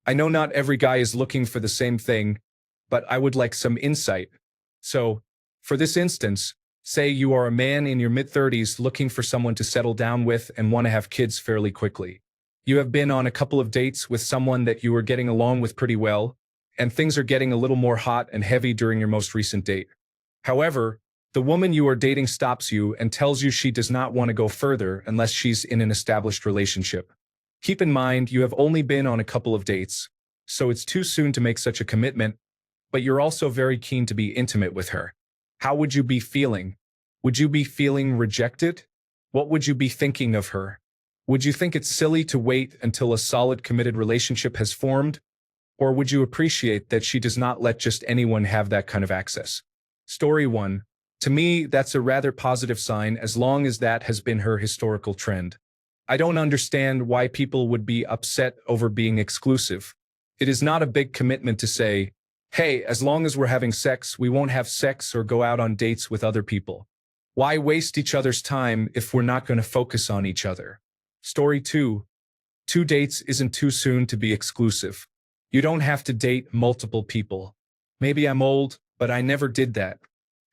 I know not every guy is looking for the same thing, but I would like some insight. So, for this instance, say you are a man in your mid-30s looking for someone to settle down with and want to have kids fairly quickly. You have been on a couple of dates with someone that you are getting along with pretty well, and things are getting a little more hot and heavy during your most recent date. However, the woman you are dating stops you and tells you she does not want to go further unless she's in an established relationship. Keep in mind, you have only been on a couple of dates, so it's too soon to make such a commitment, but you're also very keen to be intimate with her. How would you be feeling? Would you be feeling rejected? What would you be thinking of her? Would you think it's silly to wait until a solid committed relationship has formed? Or would you appreciate that she does not let just anyone have that kind of access? Story 1. To me, that's a rather positive sign as long as that has been her historical trend. I don't understand why people would be upset over being exclusive. It is not a big commitment to say, hey, as long as we're having sex, we won't have sex or go out on dates with other people. Why waste each other's time if we're not going to focus on each other? Story 2. 2 dates isn't too soon to be exclusive. You don't have to date multiple people. Maybe I'm old, but I never did that.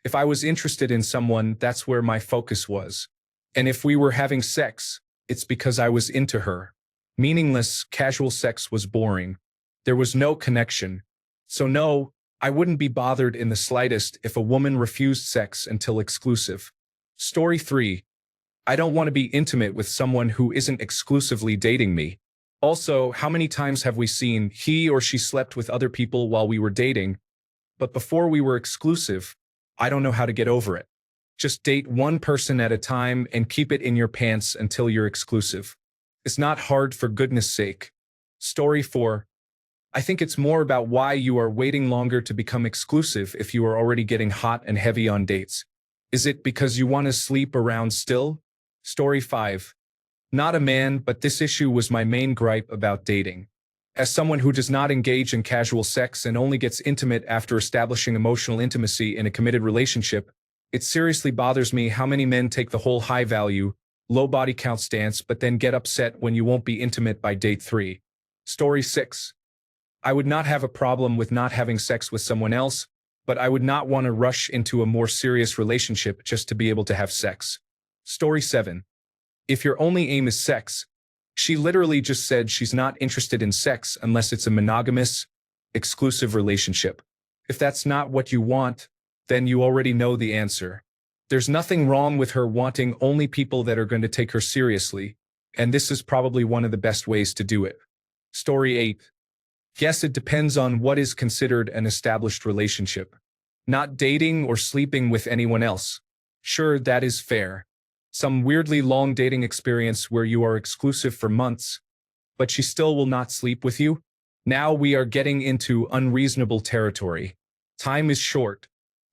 If I was interested in someone, that's where my focus was. And if we were having sex, it's because I was into her. Meaningless, casual sex was boring. There was no connection. So no, I wouldn't be bothered in the slightest if a woman refused sex until exclusive. Story 3. I don't want to be intimate with someone who isn't exclusively dating me. Also, how many times have we seen he or she slept with other people while we were dating, but before we were exclusive? I don't know how to get over it. Just date one person at a time and keep it in your pants until you're exclusive. It's not hard, for goodness sake. Story 4. I think it's more about why you are waiting longer to become exclusive if you are already getting hot and heavy on dates. Is it because you want to sleep around still? Story 5. Not a man, but this issue was my main gripe about dating. As someone who does not engage in casual sex and only gets intimate after establishing emotional intimacy in a committed relationship, it seriously bothers me how many men take the whole high value, low body count stance but then get upset when you won't be intimate by date 3. Story 6. I would not have a problem with not having sex with someone else, but I would not want to rush into a more serious relationship just to be able to have sex. Story 7. If your only aim is sex, she literally just said she's not interested in sex unless it's a monogamous, exclusive relationship. If that's not what you want, then you already know the answer. There's nothing wrong with her wanting only people that are going to take her seriously, and this is probably one of the best ways to do it. Story 8. Yes, it depends on what is considered an established relationship. Not dating or sleeping with anyone else. Sure, that is fair. Some weirdly long dating experience where you are exclusive for months, but she still will not sleep with you? Now we are getting into unreasonable territory. Time is short.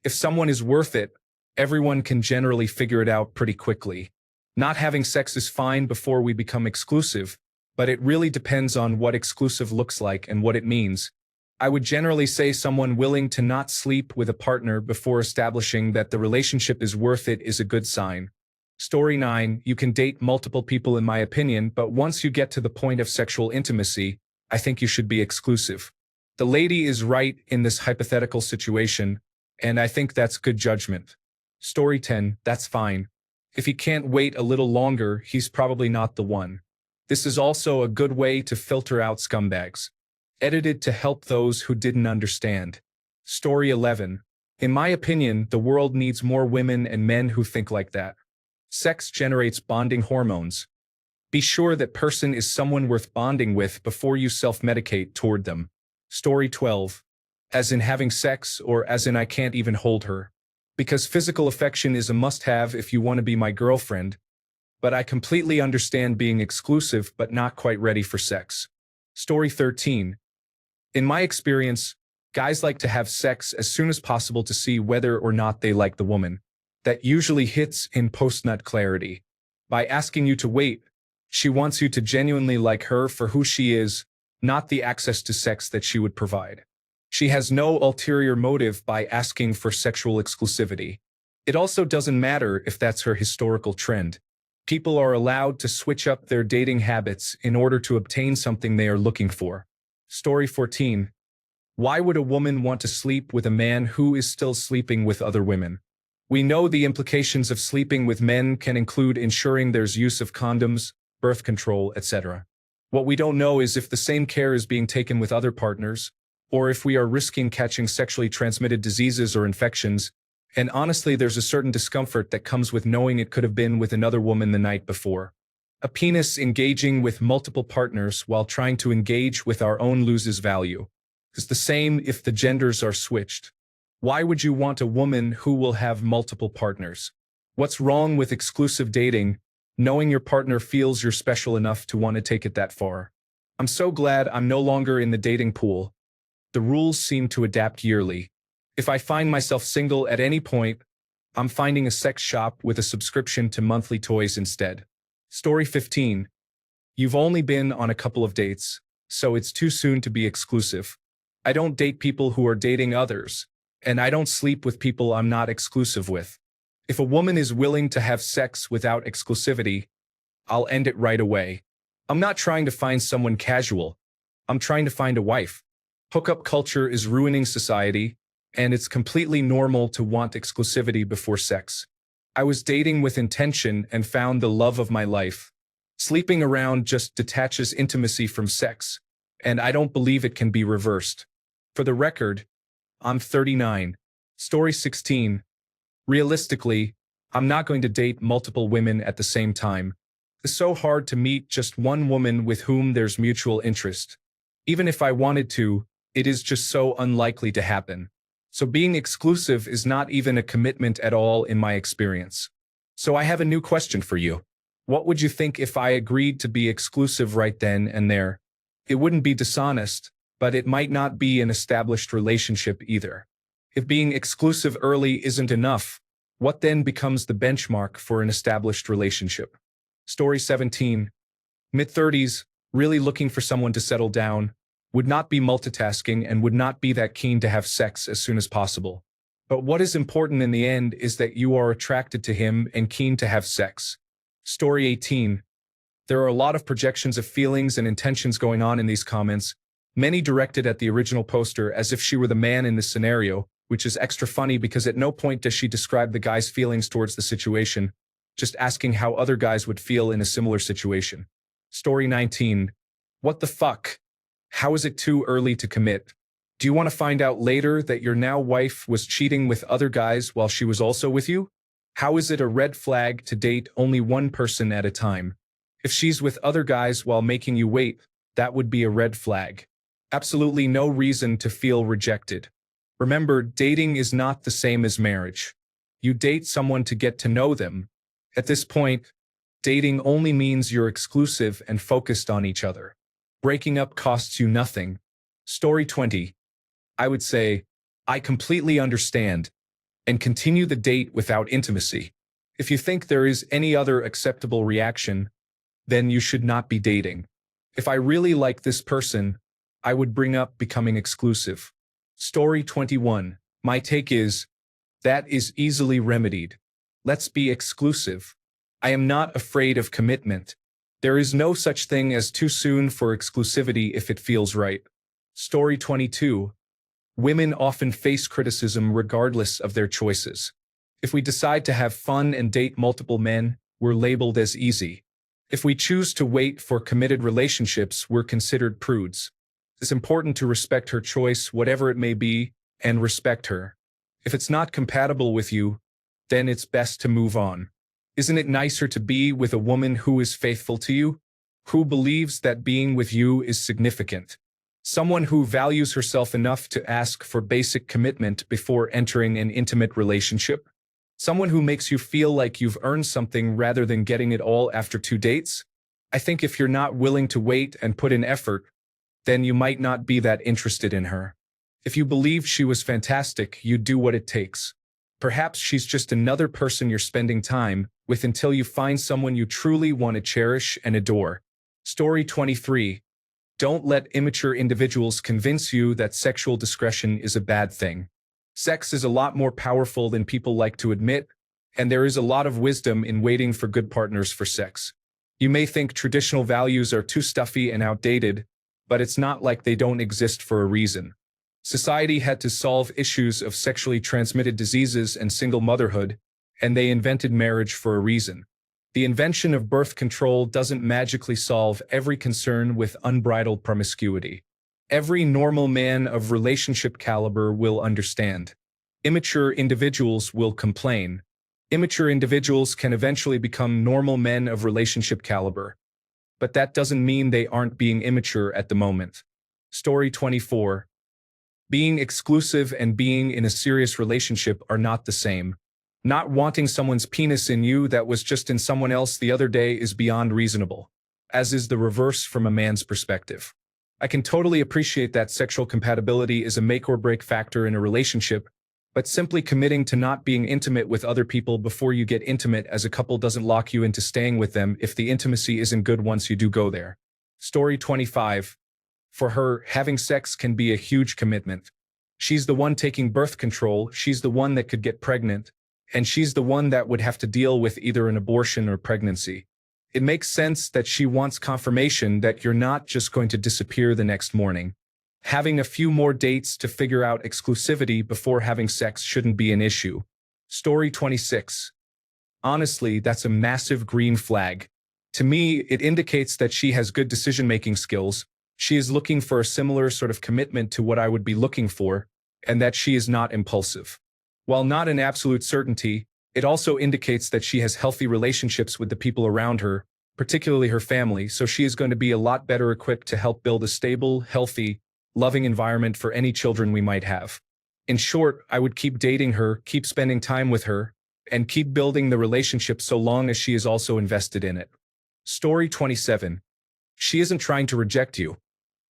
If someone is worth it, everyone can generally figure it out pretty quickly. Not having sex is fine before we become exclusive, but it really depends on what exclusive looks like and what it means. I would generally say someone willing to not sleep with a partner before establishing that the relationship is worth it is a good sign. Story 9. You can date multiple people in my opinion, but once you get to the point of sexual intimacy, I think you should be exclusive. The lady is right in this hypothetical situation, and I think that's good judgment. Story 10. That's fine. If he can't wait a little longer, he's probably not the one. This is also a good way to filter out scumbags. Edited to help those who didn't understand. Story 11. In my opinion, the world needs more women and men who think like that. Sex generates bonding hormones. Be sure that person is someone worth bonding with before you self-medicate toward them. Story 12. As in having sex, or as in I can't even hold her. Because physical affection is a must-have if you want to be my girlfriend, but I completely understand being exclusive but not quite ready for sex. Story 13. In my experience, guys like to have sex as soon as possible to see whether or not they like the woman. That usually hits in post-nut clarity. By asking you to wait, she wants you to genuinely like her for who she is, not the access to sex that she would provide. She has no ulterior motive by asking for sexual exclusivity. It also doesn't matter if that's her historical trend. People are allowed to switch up their dating habits in order to obtain something they are looking for. Story 14. Why would a woman want to sleep with a man who is still sleeping with other women? We know the implications of sleeping with men can include ensuring there's use of condoms, birth control, etc. What we don't know is if the same care is being taken with other partners, or if we are risking catching sexually transmitted diseases or infections, and honestly there's a certain discomfort that comes with knowing it could have been with another woman the night before. A penis engaging with multiple partners while trying to engage with our own loses value. It's the same if the genders are switched. Why would you want a woman who will have multiple partners? What's wrong with exclusive dating, knowing your partner feels you're special enough to want to take it that far? I'm so glad I'm no longer in the dating pool. The rules seem to adapt yearly. If I find myself single at any point, I'm finding a sex shop with a subscription to monthly toys instead. Story 15. You've only been on a couple of dates, so it's too soon to be exclusive. I don't date people who are dating others, and I don't sleep with people I'm not exclusive with. If a woman is willing to have sex without exclusivity, I'll end it right away. I'm not trying to find someone casual. I'm trying to find a wife. Hookup culture is ruining society, and it's completely normal to want exclusivity before sex. I was dating with intention and found the love of my life. Sleeping around just detaches intimacy from sex, and I don't believe it can be reversed. For the record, I'm 39. Story 16. Realistically, I'm not going to date multiple women at the same time. It's so hard to meet just one woman with whom there's mutual interest. Even if I wanted to, it is just so unlikely to happen. So being exclusive is not even a commitment at all in my experience. So I have a new question for you. What would you think if I agreed to be exclusive right then and there? It wouldn't be dishonest, but it might not be an established relationship either. If being exclusive early isn't enough, what then becomes the benchmark for an established relationship? Story 17. Mid-30s, really looking for someone to settle down, would not be multitasking and would not be that keen to have sex as soon as possible. But what is important in the end is that you are attracted to him and keen to have sex. Story 18. There are a lot of projections of feelings and intentions going on in these comments, many directed at the original poster as if she were the man in this scenario, which is extra funny because at no point does she describe the guy's feelings towards the situation, just asking how other guys would feel in a similar situation. Story 19. What the fuck? How is it too early to commit? Do you want to find out later that your now wife was cheating with other guys while she was also with you? How is it a red flag to date only one person at a time? If she's with other guys while making you wait, that would be a red flag. Absolutely no reason to feel rejected. Remember, dating is not the same as marriage. You date someone to get to know them. At this point, dating only means you're exclusive and focused on each other. Breaking up costs you nothing. Story 20. I would say, I completely understand, and continue the date without intimacy. If you think there is any other acceptable reaction, then you should not be dating. If I really like this person, I would bring up becoming exclusive. Story 21. My take is, that is easily remedied. Let's be exclusive. I am not afraid of commitment. There is no such thing as too soon for exclusivity if it feels right. Story 22. Women often face criticism regardless of their choices. If we decide to have fun and date multiple men, we're labeled as easy. If we choose to wait for committed relationships, we're considered prudes. It's important to respect her choice, whatever it may be, and respect her. If it's not compatible with you, then it's best to move on. Isn't it nicer to be with a woman who is faithful to you, who believes that being with you is significant? Someone who values herself enough to ask for basic commitment before entering an intimate relationship? Someone who makes you feel like you've earned something rather than getting it all after 2 dates? I think if you're not willing to wait and put in effort, then you might not be that interested in her. If you believe she was fantastic, you'd do what it takes. Perhaps she's just another person you're spending time with until you find someone you truly want to cherish and adore. Story 23. Don't let immature individuals convince you that sexual discretion is a bad thing. Sex is a lot more powerful than people like to admit, and there is a lot of wisdom in waiting for good partners for sex. You may think traditional values are too stuffy and outdated, but it's not like they don't exist for a reason. Society had to solve issues of sexually transmitted diseases and single motherhood, and they invented marriage for a reason. The invention of birth control doesn't magically solve every concern with unbridled promiscuity. Every normal man of relationship caliber will understand. Immature individuals will complain. Immature individuals can eventually become normal men of relationship caliber. But that doesn't mean they aren't being immature at the moment. Story 24. Being exclusive and being in a serious relationship are not the same. Not wanting someone's penis in you that was just in someone else the other day is beyond reasonable, as is the reverse from a man's perspective. I can totally appreciate that sexual compatibility is a make or break factor in a relationship, but simply committing to not being intimate with other people before you get intimate as a couple doesn't lock you into staying with them if the intimacy isn't good once you do go there. Story 25. For her, having sex can be a huge commitment. She's the one taking birth control, she's the one that could get pregnant, and she's the one that would have to deal with either an abortion or pregnancy. It makes sense that she wants confirmation that you're not just going to disappear the next morning. Having a few more dates to figure out exclusivity before having sex shouldn't be an issue. Story 26. Honestly, that's a massive green flag. To me, it indicates that she has good decision-making skills. She is looking for a similar sort of commitment to what I would be looking for, and that she is not impulsive. While not an absolute certainty, it also indicates that she has healthy relationships with the people around her, particularly her family, so she is going to be a lot better equipped to help build a stable, healthy, loving environment for any children we might have. In short, I would keep dating her, keep spending time with her, and keep building the relationship so long as she is also invested in it. Story 27. She isn't trying to reject you.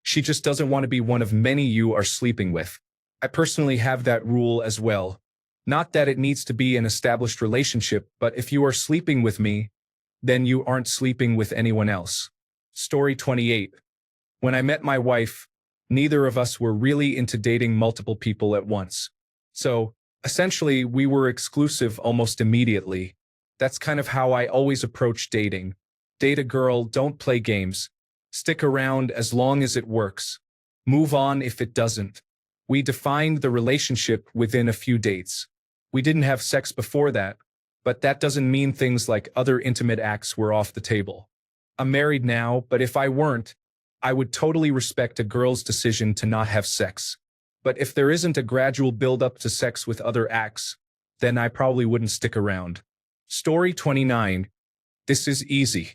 She just doesn't want to be one of many you are sleeping with. I personally have that rule as well. Not that it needs to be an established relationship, but if you are sleeping with me, then you aren't sleeping with anyone else. Story 28. When I met my wife, neither of us were really into dating multiple people at once. So, essentially, we were exclusive almost immediately. That's kind of how I always approach dating. Date a girl, don't play games. Stick around as long as it works. Move on if it doesn't. We defined the relationship within a few dates. We didn't have sex before that, but that doesn't mean things like other intimate acts were off the table. I'm married now, but if I weren't, I would totally respect a girl's decision to not have sex. But if there isn't a gradual build-up to sex with other acts, then I probably wouldn't stick around. Story 29. This is easy.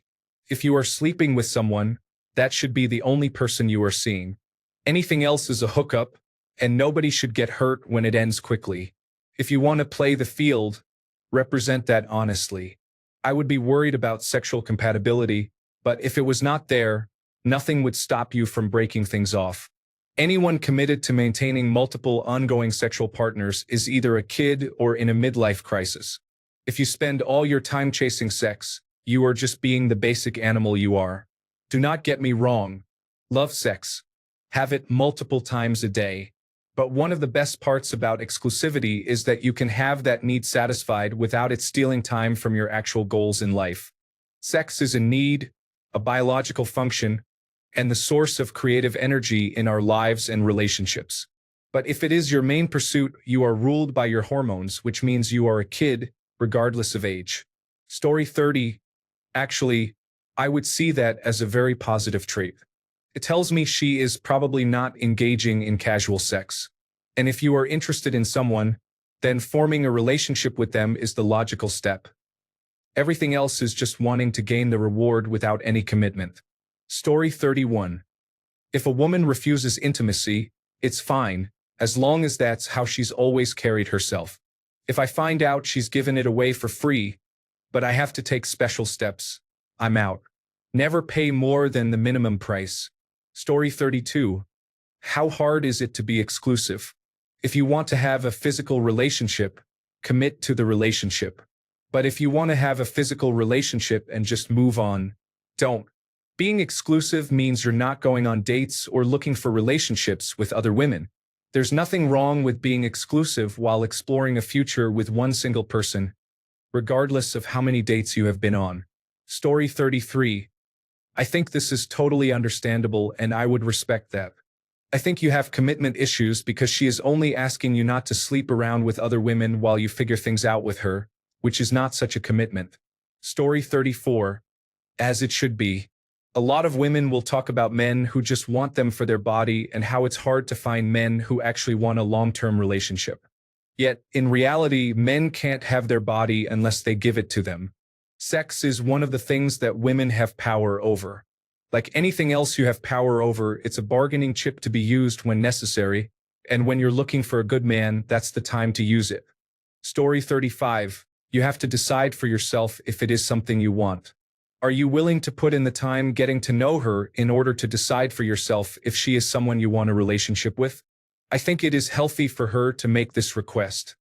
If you are sleeping with someone, that should be the only person you are seeing. Anything else is a hookup, and nobody should get hurt when it ends quickly. If you want to play the field, represent that honestly. I would be worried about sexual compatibility, but if it was not there, nothing would stop you from breaking things off. Anyone committed to maintaining multiple ongoing sexual partners is either a kid or in a midlife crisis. If you spend all your time chasing sex, you are just being the basic animal you are. Do not get me wrong. Love sex. Have it multiple times a day. But one of the best parts about exclusivity is that you can have that need satisfied without it stealing time from your actual goals in life. Sex is a need, a biological function, and the source of creative energy in our lives and relationships. But if it is your main pursuit, you are ruled by your hormones, which means you are a kid, regardless of age. Story 30. Actually, I would see that as a very positive trait. It tells me she is probably not engaging in casual sex. And if you are interested in someone, then forming a relationship with them is the logical step. Everything else is just wanting to gain the reward without any commitment. Story 31. If a woman refuses intimacy, it's fine, as long as that's how she's always carried herself. If I find out she's given it away for free, but I have to take special steps, I'm out. Never pay more than the minimum price. Story 32. How hard is it to be exclusive? If you want to have a physical relationship, commit to the relationship. But if you want to have a physical relationship and just move on, don't. Being exclusive means you're not going on dates or looking for relationships with other women. There's nothing wrong with being exclusive while exploring a future with one single person, regardless of how many dates you have been on. Story 33. I think this is totally understandable and I would respect that. I think you have commitment issues because she is only asking you not to sleep around with other women while you figure things out with her, which is not such a commitment. Story 34. As it should be. A lot of women will talk about men who just want them for their body and how it's hard to find men who actually want a long-term relationship. Yet, in reality, men can't have their body unless they give it to them. Sex is one of the things that women have power over. Like anything else you have power over, it's a bargaining chip to be used when necessary, and when you're looking for a good man, that's the time to use it. Story 35. You have to decide for yourself if it is something you want. Are you willing to put in the time getting to know her in order to decide for yourself if she is someone you want a relationship with? I think it is healthy for her to make this request.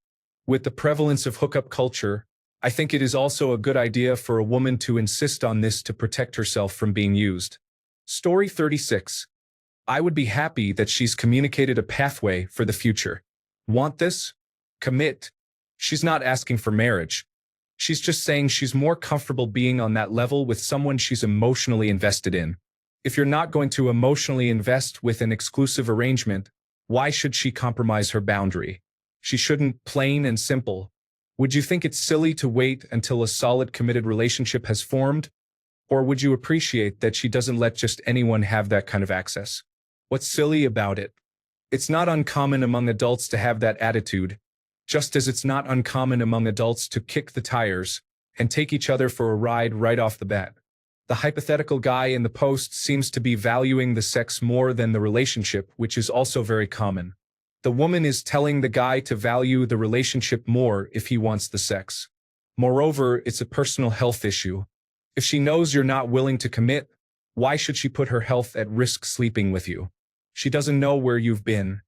With the prevalence of hookup culture, I think it is also a good idea for a woman to insist on this to protect herself from being used. Story 36. I would be happy that she's communicated a pathway for the future. Want this? Commit. She's not asking for marriage. She's just saying she's more comfortable being on that level with someone she's emotionally invested in. If you're not going to emotionally invest with an exclusive arrangement, why should she compromise her boundary? She shouldn't, plain and simple. Would you think it's silly to wait until a solid committed relationship has formed? Or would you appreciate that she doesn't let just anyone have that kind of access? What's silly about it? It's not uncommon among adults to have that attitude, just as it's not uncommon among adults to kick the tires and take each other for a ride right off the bat. The hypothetical guy in the post seems to be valuing the sex more than the relationship, which is also very common. The woman is telling the guy to value the relationship more if he wants the sex. Moreover, it's a personal health issue. If she knows you're not willing to commit, why should she put her health at risk sleeping with you? She doesn't know where you've been.